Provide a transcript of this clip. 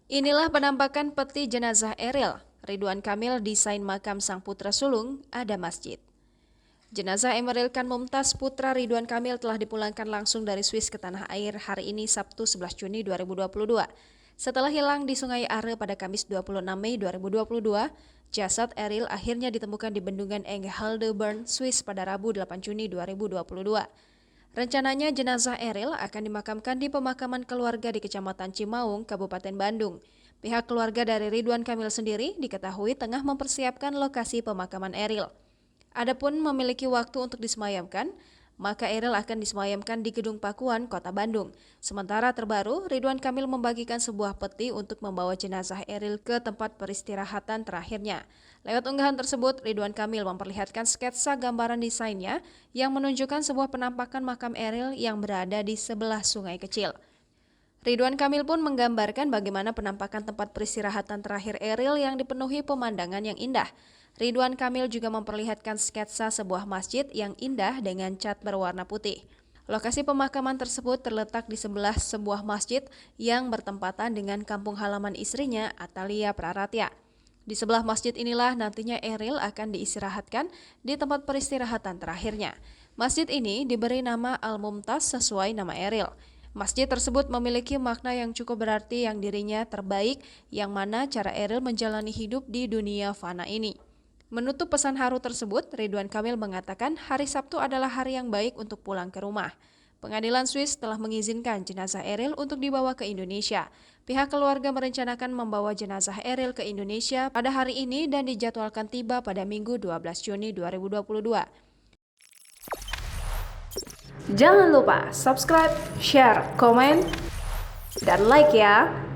Inilah penampakan peti jenazah Eril. Ridwan Kamil desain makam sang putra sulung, ada masjid. Jenazah Emeril Khan Mumtaz putra Ridwan Kamil telah dipulangkan langsung dari Swiss ke tanah air hari ini Sabtu 11 Juni 2022. Setelah hilang di Sungai Are pada Kamis 26 Mei 2022, jasad Eril akhirnya ditemukan di bendungan Enghelderborn, Swiss pada Rabu 8 Juni 2022. Rencananya jenazah Eril akan dimakamkan di pemakaman keluarga di Kecamatan Cimaung, Kabupaten Bandung. Pihak keluarga dari Ridwan Kamil sendiri diketahui tengah mempersiapkan lokasi pemakaman Eril. Adapun memiliki waktu untuk disemayamkan, maka Eril akan disemayamkan di Gedung Pakuan, Kota Bandung. Sementara terbaru, Ridwan Kamil membagikan sebuah peti untuk membawa jenazah Eril ke tempat peristirahatan terakhirnya. Lewat unggahan tersebut, Ridwan Kamil memperlihatkan sketsa gambaran desainnya yang menunjukkan sebuah penampakan makam Eril yang berada di sebelah sungai kecil. Ridwan Kamil pun menggambarkan bagaimana penampakan tempat peristirahatan terakhir Eril yang dipenuhi pemandangan yang indah. Ridwan Kamil juga memperlihatkan sketsa sebuah masjid yang indah dengan cat berwarna putih. Lokasi pemakaman tersebut terletak di sebelah sebuah masjid yang bertempatan dengan kampung halaman istrinya, Atalia Praratya. Di sebelah masjid inilah nantinya Eril akan diistirahatkan di tempat peristirahatan terakhirnya. Masjid ini diberi nama Al-Mumtaz sesuai nama Eril. Masjid tersebut memiliki makna yang cukup berarti yang dirinya terbaik, yang mana cara Eril menjalani hidup di dunia fana ini. Menutup pesan haru tersebut, Ridwan Kamil mengatakan hari Sabtu adalah hari yang baik untuk pulang ke rumah. Pengadilan Swiss telah mengizinkan jenazah Eril untuk dibawa ke Indonesia. Pihak keluarga merencanakan membawa jenazah Eril ke Indonesia pada hari ini dan dijadwalkan tiba pada Minggu 12 Juni 2022. Jangan lupa subscribe, share, komen, dan like ya!